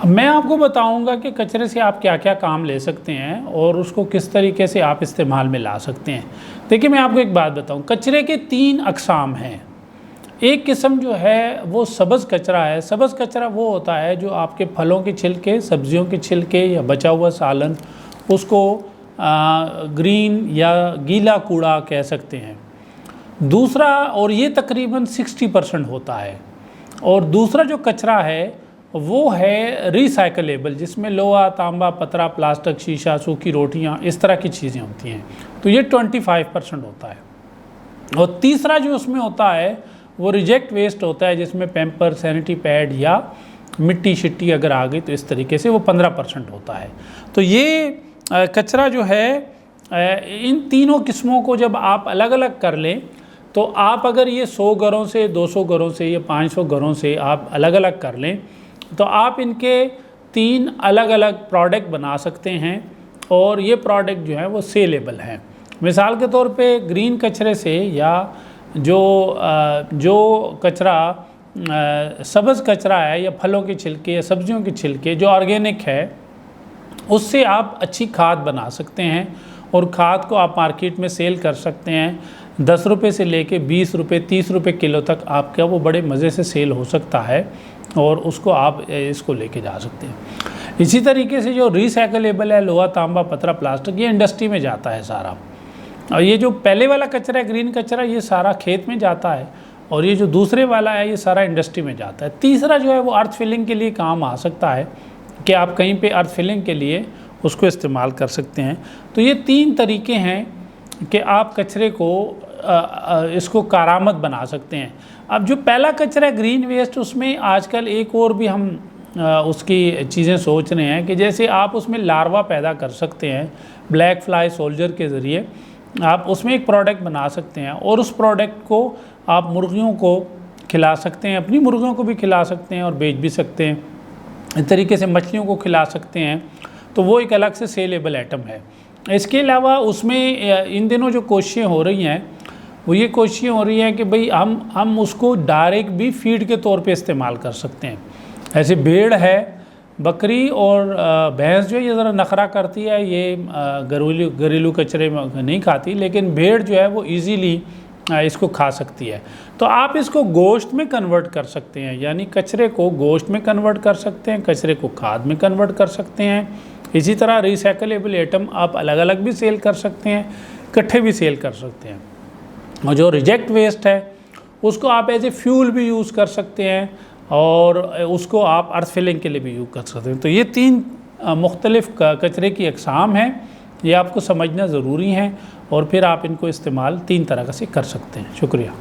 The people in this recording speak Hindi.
मैं आपको बताऊंगा कि कचरे से आप क्या क्या काम ले सकते हैं और उसको किस तरीके से आप इस्तेमाल में ला सकते हैं। देखिए मैं आपको एक बात बताऊं, कचरे के 3 अक़साम हैं। एक किस्म जो है वो सब्ज़ कचरा है। सब्ज़ कचरा वो होता है जो आपके फलों के छिलके, सब्जियों के छिलके या बचा हुआ सालन, उसको ग्रीन या गीला कूड़ा कह सकते हैं। दूसरा, और ये तकरीबन 60% होता है। और दूसरा जो कचरा है वो है रिसाइकलेबल, जिसमें लोहा, तांबा, पतरा, प्लास्टिक, शीशा, सूखी रोटियां, इस तरह की चीज़ें होती हैं। तो ये 25% होता है। और तीसरा जो उसमें होता है वो रिजेक्ट वेस्ट होता है, जिसमें पैम्पर, सैनिटरी पैड या मिट्टी शिट्टी अगर आ गई तो इस तरीके से वो 15% होता है। तो ये कचरा जो है, इन तीनों किस्मों को जब आप अलग अलग कर लें तो आप अगर ये 100 घरों से, 200 घरों से या 500 घरों से आप अलग अलग कर लें तो आप इनके 3 अलग अलग प्रोडक्ट बना सकते हैं। और ये प्रोडक्ट जो है वो सेलेबल हैं। मिसाल के तौर पे ग्रीन कचरे से या जो कचरा सब्ज़ कचरा है या फलों के छिलके या सब्जियों के छिलके जो ऑर्गेनिक है, उससे आप अच्छी खाद बना सकते हैं। और खाद को आप मार्केट में सेल कर सकते हैं। 10 रुपये से लेके 20 रुपये, 30 रुपये किलो तक आपका वो बड़े मज़े से सेल हो सकता है और उसको आप इसको लेके जा सकते हैं। इसी तरीके से जो रिसाइकलेबल है, लोहा, तांबा, पतरा, प्लास्टिक, ये इंडस्ट्री में जाता है सारा। और ये जो पहले वाला कचरा है, ग्रीन कचरा, ये सारा खेत में जाता है। और ये जो दूसरे वाला है ये सारा इंडस्ट्री में जाता है। तीसरा जो है वो अर्थ फिलिंग के लिए काम आ सकता है कि आप कहीं पे अर्थ फिलिंग के लिए उसको इस्तेमाल कर सकते हैं। तो ये 3 तरीके हैं कि आप कचरे को इसको कारामद बना सकते हैं। अब जो पहला कचरा है ग्रीन वेस्ट, उसमें आजकल एक और भी हम उसकी चीज़ें सोच रहे हैं कि जैसे आप उसमें लार्वा पैदा कर सकते हैं ब्लैक फ्लाई सोल्जर के ज़रिए। आप उसमें एक प्रोडक्ट बना सकते हैं और उस प्रोडक्ट को आप मुर्गियों को खिला सकते हैं, अपनी मुर्गियों को भी खिला सकते हैं और बेच भी सकते हैं। इस तरीके से मछलियों को खिला सकते हैं। तो वो एक अलग से सेलेबल आइटम है। इसके अलावा उसमें इन दिनों जो कोशिशें हो रही हैं वो ये कोशिशें हो रही हैं कि भाई हम उसको डायरेक्ट भी फीड के तौर पे इस्तेमाल कर सकते हैं। ऐसे भेड़ है, बकरी और भैंस जो है ये ज़रा नखरा करती है, ये घरेलू कचरे में नहीं खाती, लेकिन भेड़ जो है वो इजीली इसको खा सकती है। तो आप इसको गोश्त में कन्वर्ट कर सकते हैं, यानी कचरे को गोश्त में कन्वर्ट कर सकते हैं, कचरे को खाद में कन्वर्ट कर सकते हैं। इसी तरह रिसाइकलेबल आइटम आप अलग अलग भी सेल कर सकते हैं, इकट्ठे भी सेल कर सकते हैं। और जो रिजेक्ट वेस्ट है उसको आप एज ए फ्यूल भी यूज़ कर सकते हैं और उसको आप अर्थ फिलिंग के लिए भी यूज़ कर सकते हैं। तो ये 3 मुख्तलिफ़ कचरे की अक़साम हैं, ये आपको समझना ज़रूरी हैं और फिर आप इनको इस्तेमाल 3 तरह से कर सकते हैं। शुक्रिया।